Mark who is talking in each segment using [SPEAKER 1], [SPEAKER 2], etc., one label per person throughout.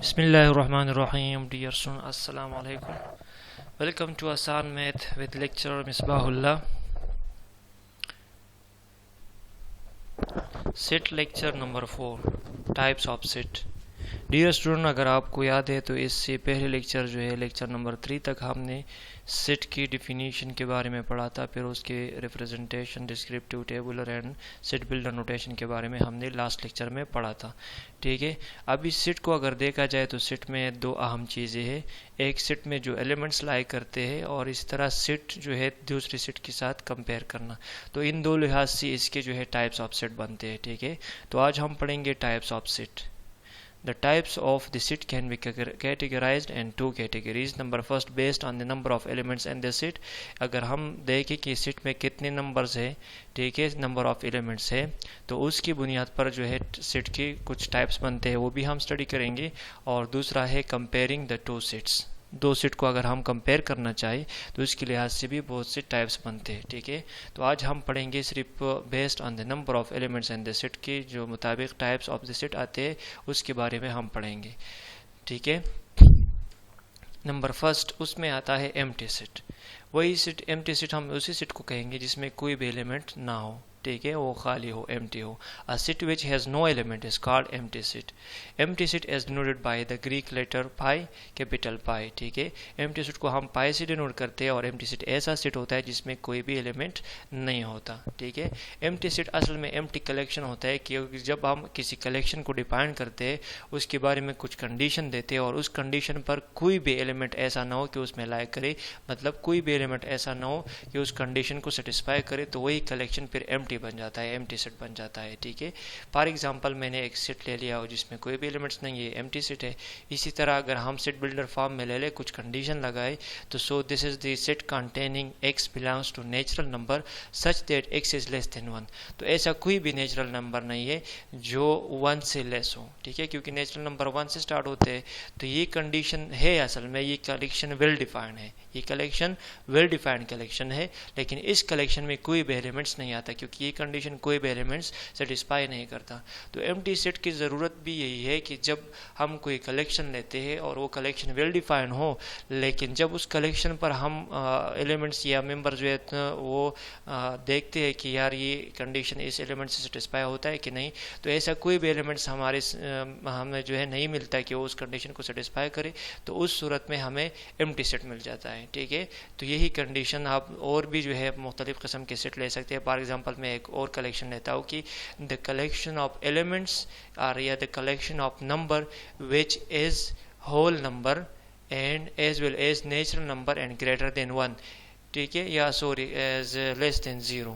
[SPEAKER 1] Bismillahirrahmanirrahim. Dear students, Assalamu alaikum. Welcome to Asan Math with lecturer Misbahullah. Set lecture number 4. Types of set. Dear student, اگر آپ کو یاد ہے تو اس سے پہلے لیکچر جو ہے لیکچر نمبر 3 تک ہم نے سیٹ کی ڈیفینیشن کے بارے میں پڑھا تھا، پھر اس کے representation, descriptive, tabular and set builder notation کے بارے میں ہم نے لاسٹ لیکچر میں پڑھا تھا. ٹھیک ہے، اب اس سیٹ کو اگر دیکھا جائے تو سیٹ میں دو اہم چیزیں ہیں. ایک سیٹ میں جو ایلیمنٹس لائے کرتے ہیں اور اس طرح سیٹ جو ہے دوسری سیٹ کے ساتھ کمپیئر کرنا. تو ان دو لحاظ سے اس کے جو ہے ٹائپس آف سیٹ بنتے ہیں. ٹھیک ہے، تو آج ہم پڑھیں گے types of set. The types of the set can be categorized in two categories. Number first, based on the number of elements in the set. اگر ہم دیکھیں کہ سیٹ میں کتنے نمبرز ہیں، ٹھیک ہے، نمبر آف ایلیمنٹس ہے، تو اس کی بنیاد پر جو ہے سیٹ کے کچھ ٹائپس بنتے ہیں، وہ بھی ہم اسٹڈی کریں گے. اور دوسرا ہے کمپیئرنگ دا ٹو سیٹس. دو سیٹ کو اگر ہم کمپیئر کرنا چاہیں تو اس کے لحاظ سے بھی بہت سے ٹائپس بنتے ہیں. ٹھیک ہے، تو آج ہم پڑھیں گے صرف based on the number of elements in the set کے جو مطابق ٹائپس آف دا سیٹ آتے ہیں اس کے بارے میں ہم پڑھیں گے. ٹھیک ہے، نمبر فرسٹ اس میں آتا ہے ایمٹی سیٹ. وہی سیٹ، ایمٹی سیٹ ہم اسی سیٹ کو کہیں گے جس میں کوئی بھی ایلیمنٹ نہ ہو. ٹھیک ہے، وہ خالی ہو، ایمٹی ہو. A set which has no element is called empty set. Empty set is denoted by the Greek letter pi, capital pi. ٹھیک ہے، empty set کو ہم پائی سے ڈینوٹ کرتے ہیں اور empty set ایسا سیٹ ہوتا ہے جس میں کوئی بھی ایلیمنٹ نہیں ہوتا. ٹھیک ہے، empty set اصل میں empty collection ہوتا ہے کہ جب ہم کسی کلیکشن کو ڈیفائن کرتے ہیں اس کے بارے میں کچھ کنڈیشن دیتے ہیں اور اس کنڈیشن پر کوئی بھی ایلیمنٹ ایسا نہ ہو کہ اس میں لائق کرے، مطلب کوئی بھی ایلیمنٹ ایسا نہ ہو کہ اس کنڈیشن کو سیٹسفائی کرے، تو وہی کلیکشن پھر empty بن جاتا ہے، ایمٹی سیٹ بن جاتا ہے. ٹھیک ہے، فار ایگزامپل میں نے ایک سیٹ لے لیا ہو جس میں کوئی بھی ایلیمنٹس نہیں ہے، ایمٹی سیٹ ہے. اسی طرح اگر ہم سیٹ بلڈر فارم میں لے لیں، کچھ کنڈیشن لگائے تو so this is the set containing x belongs to natural number such that x is less than 1. تو ایسا کوئی بھی نیچرل نمبر نہیں ہے جو 1 سے لیس ہو. ٹھیک ہے، کیونکہ نیچرل نمبر 1 سے سٹارٹ ہوتے ہیں. تو یہ کنڈیشن ہے، اصل میں یہ کلیکشن ویل ڈیفائنڈ ہے، یہ کلیکشن ویل ڈیفائنڈ کلیکشن ہے، لیکن اس کلیکشن میں کوئی بھی ایلیمنٹس نہیں آتا کیونکہ یہ کنڈیشن کوئی بھی ایلیمنٹس سیٹسفائی نہیں کرتا. تو ایمٹی سیٹ کی ضرورت بھی یہی ہے کہ جب ہم کوئی کلیکشن لیتے ہیں اور وہ کلیکشن ویل ڈیفائن ہو، لیکن جب اس کلیکشن پر ہم ایلیمنٹس یا ممبر جو ہے وہ دیکھتے ہیں کہ یار یہ کنڈیشن اس ایلیمنٹ سے سیٹسفائی ہوتا ہے کہ نہیں، تو ایسا کوئی بھی ایلیمنٹس ہمیں جو ہے نہیں ملتا ہے کہ وہ اس کنڈیشن کو سیٹسفائی کرے، تو اس صورت میں ہمیں ایمٹی سیٹ مل جاتا ہے. ٹھیک ہے، تو یہی کنڈیشن آپ اور بھی جو ہے مختلف قسم کے سیٹ لے سکتے ہیں. فار ایگزامپل میں ایک اور کلیکشن لیتا ہوں کہ the collection of elements or the collection of number which is whole number and as well as natural number and greater than 1. ٹھیک ہے، یا سوری as less than 0.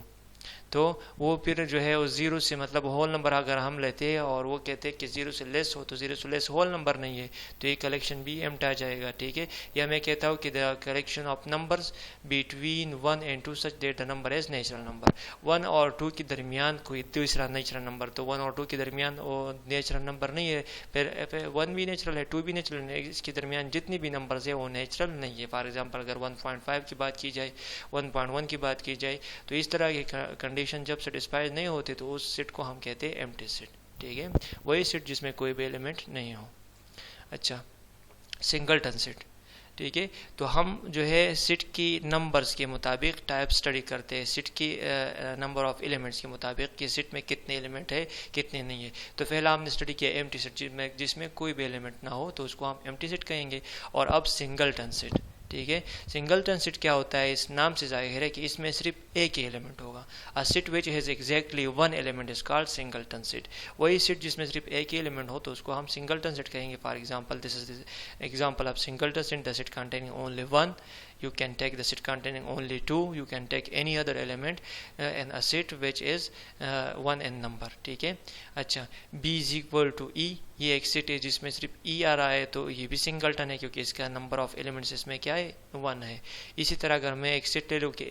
[SPEAKER 1] تو وہ پھر جو ہے وہ 0 سے مطلب ہول نمبر اگر ہم لیتے ہیں اور وہ کہتے ہیں کہ 0 سے لیس ہو تو 0 سے لیس ہول نمبر نہیں ہے تو یہ کلیکشن بھی ایمٹی آ جائے گا. ٹھیک ہے، یا میں کہتا ہوں کہ the collection of numbers between 1 and 2 such that the number is natural number. 1 اور 2 کے درمیان کوئی دوسرا نیچرل نمبر، تو 1 اور 2 کے درمیان وہ نیچرل نمبر نہیں ہے، پھر 1 بھی نیچرل ہے، 2 بھی نیچرل ہے، اس کے درمیان جتنی بھی نمبرز ہیں وہ نیچرل نہیں ہے. فار ایگزامپل اگر 1.5 کی بات کی جائے، 1.1 کی بات کی جائے، تو اس طرح کی کنڈیشن جب سیٹسفائی نہیں ہوتی تو اس سیٹ کو ہم کہتے ہیں ایمٹی سیٹ. ٹھیک ہے، وہی سیٹ جس میں کوئی بھی ایلیمنٹ نہیں ہو. اچھا، سنگلٹن سیٹ. ٹھیک ہے، تو ہم جو ہے سیٹ کی نمبرز کے مطابق ٹائپ اسٹڈی کرتے ہیں، سیٹ کی نمبر آف ایلیمنٹس کے مطابق کہ سیٹ میں کتنے ایلیمنٹ ہے کتنے نہیں ہے. تو پہلا ہم نے اسٹڈی کیا ایمٹی سیٹ جس میں کوئی بھی ایلیمنٹ نہ ہو، تو اس کو ہم ایمٹی سیٹ کہیں گے. اور اب سنگلٹن سیٹ. ٹھیک ہے، سنگلٹن سیٹ کیا ہوتا ہے؟ اس نام سے ظاہر ہے کہ اس میں صرف ایک ہی ایلیمنٹ ہوگا. A set which has exactly one element is called singleton set. وہی سیٹ جس میں صرف ایک ہی ایلیمنٹ ہو تو اس کو ہم سنگلٹن سیٹ کہیں گے. For example this is the example of singleton set, the set containing only one. You can take the set containing only 2. You can take any other element and a set which is 1 in number. ٹھیک ہے، اچھا، B is equal to E. یہ ایک set ہے جس میں صرف E آ رہا ہے تو یہ بھی سنگلٹن ہے کیونکہ اس کا نمبر آف ایلیمنٹس اس میں کیا ہے؟ 1 ہے. اسی طرح اگر میں ایک سیٹ لے لوں کہ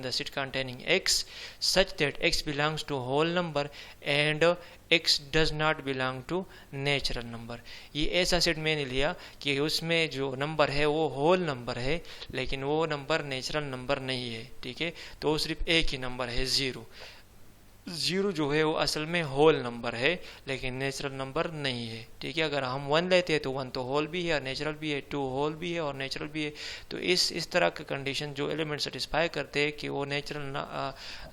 [SPEAKER 1] the set containing X such that X belongs to whole number and X does not belong to natural number. یہ ایسا سیٹ میں نے لیا کہ اس میں جو نمبر ہے وہ ہول نمبر ہے لیکن وہ نمبر نیچرل نمبر نہیں ہے. ٹھیک ہے، تو وہ صرف ایک ہی نمبر ہے 0. زیرو جو ہے وہ اصل میں ہول نمبر ہے لیکن نیچرل نمبر نہیں ہے، ٹھیک ہے. اگر ہم 1 لیتے ہیں تو 1 تو ہول بھی ہے اور نیچرل بھی ہے، 2 ہول بھی ہے اور نیچرل بھی ہے. تو اس طرح کا کنڈیشن جو ایلیمنٹ سیٹسفائی کرتے ہیں کہ وہ نیچرل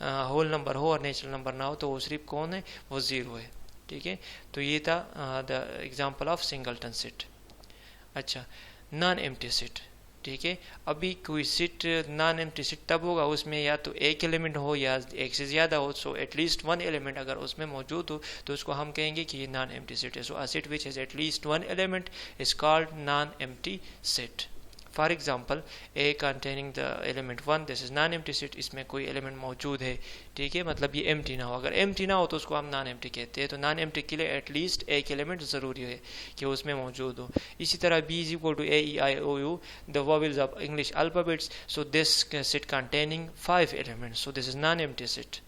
[SPEAKER 1] ہول نمبر ہو اور نیچرل نمبر نہ ہو، تو وہ صرف کون ہے؟ وہ زیرو ہے، ٹھیک ہے. تو یہ تھا the example of singleton set. اچھا، نان ایمٹی سیٹ، ٹھیک ہے. ابھی کوئی سیٹ نان ایمٹی سیٹ تب ہوگا اس میں یا تو ایک ایلیمنٹ ہو یا ایک سے زیادہ ہو. سو ایٹ لیسٹ 1 ایلیمنٹ اگر اس میں موجود ہو تو اس کو ہم کہیں گے کہ یہ نان ایمٹی سیٹ ہے. سو a set which has at least 1 element is called non empty set. For example A containing the element 1, this is non empty set. اس میں کوئی ایلیمنٹ موجود ہے، ٹھیک ہے، مطلب یہ ایمٹی نہ ہو. اگر ایمٹی نہ ہو تو اس کو ہم نان ایمٹی کہتے ہیں. تو نان ایمٹی کے لیے ایٹ لیسٹ ایک ایلیمنٹ ضروری ہے کہ اس میں موجود ہو. اسی طرح B is equal to A, E, I, O, U, the vowels of English alphabets. So this set containing 5 elements. So this is non-empty set.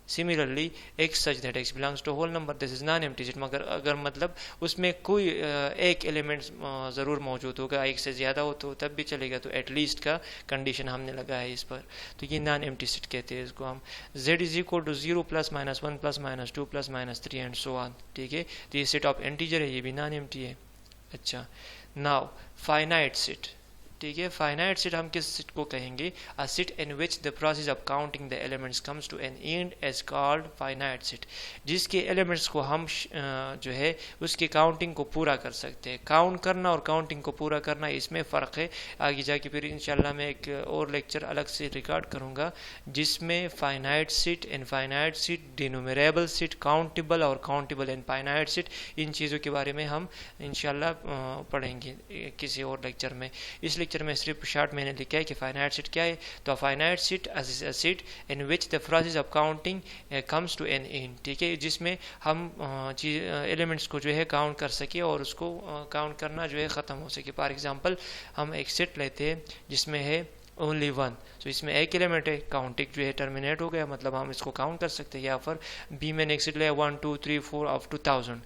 [SPEAKER 1] Similarly, X such that X belongs to a whole number. This is non-empty set. مگر اگر مطلب اس میں کوئی ایک element ضرور موجود ہوگا، ایک سے زیادہ ہو تو تب بھی چلے گا. تو ایٹ لیسٹ کا کنڈیشن ہم نے لگایا ہے اس پر. تو یہ نان ایمٹی سیٹ کہتے ہیں اس کو ہم. Z is equal to 0 plus minus 1 plus minus 2 plus minus 3 and so on. ٹھیک ہے. تو یہ سیٹ آف انٹیجر ہے، یہ بھی نان ایمٹی ہے. اچھا، ناؤ فائنائٹ سیٹ، ٹھیک ہے. فائنائٹ سیٹ ہم کس سیٹ کو کہیں گے؟ a set in which the process of counting the elements comes to an end is called finite set. جس کے ایلیمنٹس کو ہم جو ہے اس کی کاؤنٹنگ کو پورا کر سکتے ہیں. کاؤنٹ کرنا اور کاؤنٹنگ کو پورا کرنا اس میں فرق ہے. آگے جا کے پھر انشاءاللہ میں ایک اور لیکچر الگ سے ریکارڈ کروں گا جس میں finite set, infinite set, denumerable set, countable اور کاؤنٹیبل انفائنائٹ سیٹ، ان چیزوں کے بارے میں ہم انشاءاللہ پڑھیں گے کسی اور لیکچر میں. اس لیکچر میں صرف شارٹ میں نے لکھا ہے کہ فائنائٹ سیٹ کیا ہے. تو finite set is a set in which the process of counting comes to an end, ٹھیک ہے، جس میں ہم ایلیمنٹس کو جو ہے کاؤنٹ کر سکے اور اس کو کاؤنٹ کرنا جو ہے ختم ہو سکے. فار ایگزامپل ہم ایک سیٹ لیتے ہیں جس میں ہے اونلی 1. تو اس میں ایک ایلیمنٹ ہے، کاؤنٹنگ جو ہے ٹرمینیٹ ہو گیا، مطلب ہم اس کو کاؤنٹ کر سکتے ہیں. یا پھر بی میں نے ایک سیٹ لیا 1 2 3 4 اپ ٹو 1000.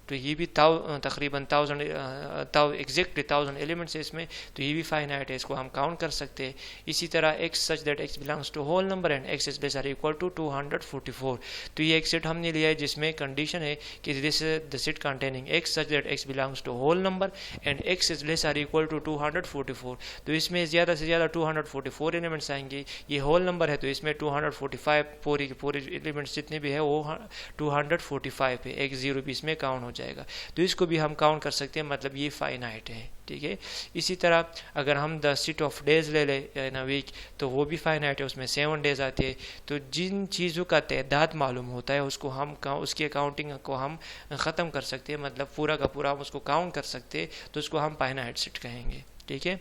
[SPEAKER 1] تو یہ بھی تقریباً 1000 ایلیمنٹس ہے اس میں. تو یہ بھی فائنائٹ ہے، اس کو ہم کاؤنٹ کر سکتے ہیں. اسی طرح x such that x belongs to whole number and x is less or equal to 244. تو یہ ایک سیٹ ہم نے لیا ہے جس میں کنڈیشن ہے کہ this is the set containing x such that x belongs to whole number and x is less or equal to 244. تو اس میں زیادہ سے زیادہ 244 ایلیمنٹس آئیں گے. یہ ہول نمبر ہے تو اس میں 245 پوری کے پورے ایلیمنٹس جتنے بھی ہے وہ 245 ہے. ایک زیرو بھی اس میں کاؤنٹ ہو جائے گا. تو اس کو بھی ہم کاؤنٹ کر سکتے ہیں، مطلب یہ فائنائٹ ہے، ٹھیک ہے. اسی طرح اگر ہم دا سیٹ آف ڈیز لے لیں ان اے ویک تو وہ بھی فائنائٹ ہے، اس میں 7 ڈیز آتے ہیں. تو جن چیزوں کا تعداد معلوم ہوتا ہے اس کو ہم اس کی اکاؤنٹنگ کو ہم ختم کر سکتے ہیں، مطلب پورا کا پورا ہم اس کو کاؤنٹ کر سکتے ہیں. تو اس کو ہم فائنائٹ سیٹ کہیں گے، ٹھیک ہے.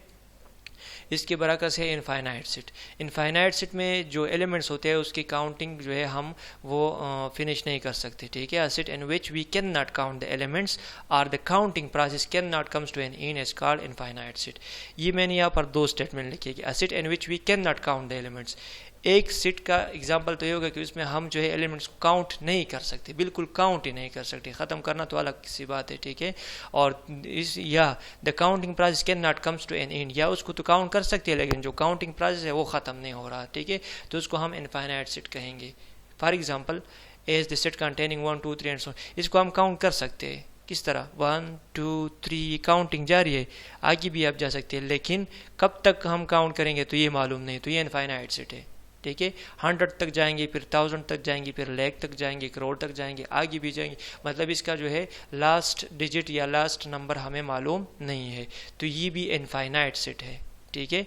[SPEAKER 1] اس کے برعکس ہے انفائنائٹ سیٹ. انفائنائٹ سیٹ میں جو ایلیمنٹس ہوتے ہیں اس کی کاؤنٹنگ جو ہے ہم وہ فنش نہیں کر سکتے، ٹھیک ہے. Set in which we can not count the elements اور the counting process can not comes to an end is called infinite set. یہ میں نے یہاں پر 2 اسٹیٹمنٹ لکھے کہ set in which we can not count the elements. ایک set کا ایگزامپل تو یہ ہوگا کہ اس میں ہم جو ہے ایلیمنٹس کو کاؤنٹ نہیں کر سکتے، بالکل کاؤنٹ ہی نہیں کر سکتے. ختم کرنا تو الگ سی بات ہے، ٹھیک ہے. اور یا the counting process can not comes to an end, یا اس کو تو کاؤنٹ کر سکتے ہیں لیکن جو کاؤنٹنگ پروسیس ہے وہ ختم نہیں ہو رہا، ٹھیک ہے. تو اس کو ہم انفائنائٹ سیٹ کہیں گے. For example as the set containing 1 2 3 and so. اس کو ہم کاؤنٹ کر سکتے ہیں. کس طرح؟ 1 2 3 کاؤنٹنگ جاری ہے، آگے بھی آپ جا سکتے ہیں، لیکن کب تک ہم کاؤنٹ کریں گے تو یہ معلوم نہیں. تو یہ انفائنائٹ سیٹ ہے، ٹھیک ہے. 100 تک جائیں گے، پھر 1000 تک جائیں گے، پھر لیک تک جائیں گے، کروڑ تک جائیں گے، آگے بھی جائیں گے. مطلب اس کا جو ہے لاسٹ ڈیجٹ یا لاسٹ نمبر ہمیں معلوم نہیں ہے. تو یہ بھی انفائنائٹ سیٹ ہے، ٹھیک ہے.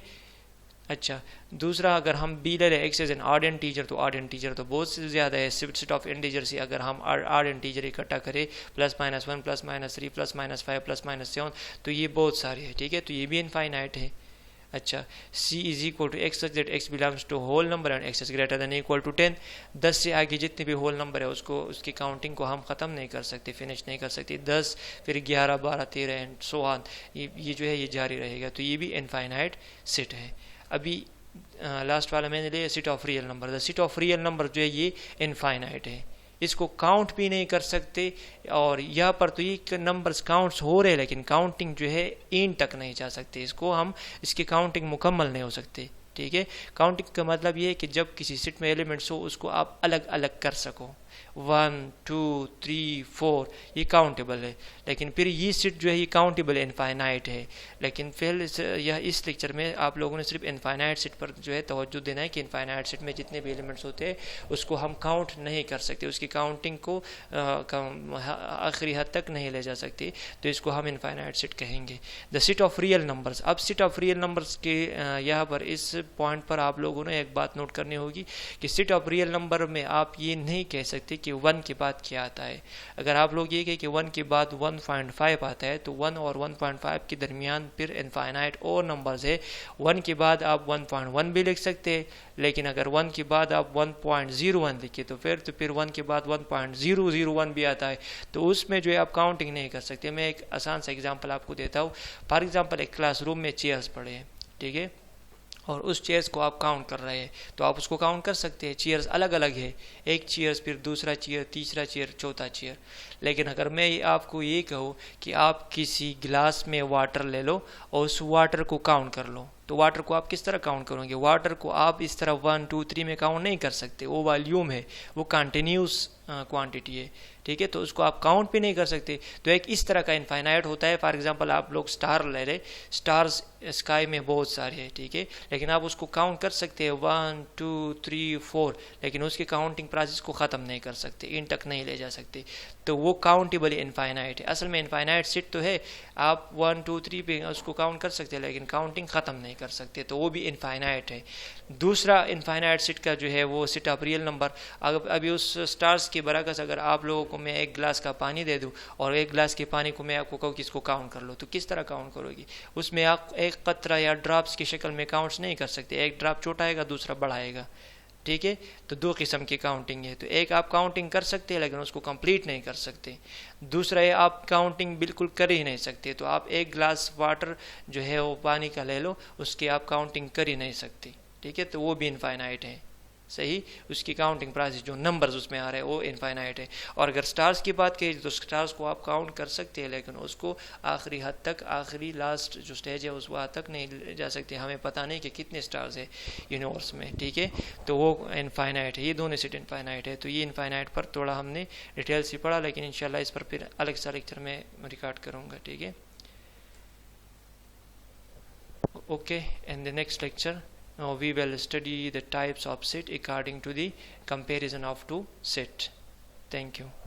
[SPEAKER 1] اچھا، دوسرا اگر ہم بی لے لیں x as an odd integer, تو آڈ انٹیجر تو بہت سے زیادہ ہے. سیٹ آف انٹیجر سے اگر ہم آڈ انٹیجر اکٹھا کریں +-1 +-3 +-5 +-7 تو یہ بہت سارے ہیں، ٹھیک ہے. تو یہ بھی انفائنائٹ ہے. اچھا، C is equal to x such that x belongs to whole number and x is greater than equal to 10. 10 سے آگے جتنے بھی ہول نمبر ہے اس کی کاؤنٹنگ کو ہم ختم نہیں کر سکتے، فنش نہیں کر سکتے. 10 پھر 11 12 13 اینڈ سو آن، یہ جو ہے یہ جاری رہے گا. تو یہ بھی انفائنائٹ سیٹ ہے. ابھی لاسٹ والا میں نے لیا set of real number. The set of real number جو ہے یہ انفائنائٹ ہے، اس کو کاؤنٹ بھی نہیں کر سکتے. اور یہاں پر تو یہ نمبرز کاؤنٹس ہو رہے لیکن کاؤنٹنگ جو ہے اینڈ تک نہیں جا سکتے. اس کو ہم اس کی کاؤنٹنگ مکمل نہیں ہو سکتے. ٹھیک ہے. کاؤنٹنگ کا مطلب یہ ہے کہ جب کسی سیٹ میں ایلیمنٹس ہو اس کو آپ الگ الگ کر سکو. 1 2 3 4 یہ کاؤنٹیبل ہے. لیکن پھر یہ سیٹ جو ہے یہ کاؤنٹیبل انفائنائٹ ہے. لیکن فیل اس لیکچر میں آپ لوگوں نے صرف انفائنائٹ سیٹ پر جو ہے توجہ دینا ہے کہ انفائنائٹ سیٹ میں جتنے بھی ایلیمنٹس ہوتے ہیں اس کو ہم کاؤنٹ نہیں کر سکتے, اس کی کاؤنٹنگ کو آخری حد تک نہیں لے جا سکتے, تو اس کو ہم انفائنائٹ سیٹ کہیں گے. The set of real numbers. اب سیٹ آف ریئل نمبرز کے یہاں پر اس پوائنٹ پر آپ لوگوں نے ایک بات نوٹ کرنی ہوگی کہ سیٹ آف ریئل نمبر میں آپ یہ نہیں کہہ سکتے کہ 1 کے بعد کیا آتا ہے. اگر آپ لوگ یہ کہیں کہ 1 کے بعد 1.5 آتا ہے تو 1 اور 1.5 کے درمیان پھر انفائنائٹ اور نمبرز ہے. 1 کے بعد آپ 1.1 بھی لکھ سکتے ہیں, لیکن اگر 1 کے بعد آپ 1.01 لکھے تو پھر 1 کے بعد 1.001 بھی آتا ہے, تو اس میں جو ہے آپ کاؤنٹنگ نہیں کر سکتے. میں ایک آسان سا ایگزامپل آپ کو دیتا ہوں. فار ایگزامپل ایک کلاس روم میں چیئرز پڑے ہیں, ٹھیک ہے, اور اس چیئرز کو آپ کاؤنٹ کر رہے ہیں, تو آپ اس کو کاؤنٹ کر سکتے ہیں. چیئرز الگ الگ ہے, ایک چیئرز پھر دوسرا چیئر, تیسرا چیئر, چوتھا چیئر. لیکن اگر میں آپ کو یہ کہوں کہ آپ کسی گلاس میں واٹر لے لو اور اس واٹر کو کاؤنٹ کر لو, تو واٹر کو آپ کس طرح کاؤنٹ کرو گے؟ واٹر کو آپ اس طرح 1 2 3 میں کاؤنٹ نہیں کر سکتے. وہ والیوم ہے, وہ کنٹینیوس کوانٹٹی ہے, ٹھیک ہے, تو اس کو آپ کاؤنٹ بھی نہیں کر سکتے. تو ایک اس طرح کا انفائنائٹ ہوتا ہے. فار ایگزامپل آپ لوگ سٹار لے رہے, سٹارز اسکائی میں بہت سارے ہیں, ٹھیک ہے, لیکن آپ اس کو کاؤنٹ کر سکتے ہیں 1 2 3 4, لیکن اس کی کاؤنٹنگ پروسیس کو ختم نہیں کر سکتے, ان تک نہیں لے جا سکتے. تو وہ کاؤنٹیبل انفائنائٹ ہے. اصل میں انفائنائٹ سیٹ تو ہے, آپ 1 2 3 پہ اس کو کاؤنٹ کر سکتے ہیں, لیکن کاؤنٹنگ ختم نہیں کر سکتے, تو وہ بھی انفائنائٹ ہے. دوسرا انفائنائٹ سیٹ کا جو ہے وہ سیٹ آف ریئل نمبر. ابھی اس سٹارز کے برعکس اگر آپ لوگوں کو میں ایک گلاس کا پانی دے دوں اور ایک گلاس کے پانی کو میں آپ کو کہوں کہ اس کو کاؤنٹ کر لو, تو کس طرح کاؤنٹ کرو گی؟ اس میں آپ ایک قطرہ یا ڈراپس کی شکل میں کاؤنٹس نہیں کر سکتے. ایک ڈراپ چھوٹا آئے گا, دوسرا بڑا آئے گا, ٹھیک ہے. تو دو قسم کی کاؤنٹنگ ہے. تو ایک آپ کاؤنٹنگ کر سکتے ہیں لیکن اس کو کمپلیٹ نہیں کر سکتے. دوسرا ہے آپ کاؤنٹنگ بالکل کر ہی نہیں سکتے. تو آپ ایک گلاس واٹر جو ہے وہ پانی کا لے لو, اس کی آپ کاؤنٹنگ کر ہی نہیں سکتے, ٹھیک ہے, تو وہ بھی انفائنائٹ ہے. صحیح, اس کی کاؤنٹنگ پروسیس جو نمبرز اس میں آ رہے ہیں وہ انفائنائٹ ہے. اور اگر سٹارز کی بات کی تو سٹارز کو آپ کاؤنٹ کر سکتے ہیں, لیکن اس کو آخری حد تک, آخری لاسٹ جو سٹیج ہے اس وہاں تک نہیں لے جا سکتے. ہمیں پتہ نہیں کہ کتنے سٹارز ہیں یونیورس میں, ٹھیک ہے, تو وہ انفائنائٹ ہے. یہ دونوں سیٹ انفائنائٹ ہے. تو یہ انفائنائٹ پر تھوڑا ہم نے ڈیٹیل سے پڑھا, لیکن انشاءاللہ اس پر پھر الگ سا لیکچر میں ریکارڈ کروں گا, ٹھیک ہے. Okay, in the next lecture now we will study the types of set according to the comparison of two set. Thank you.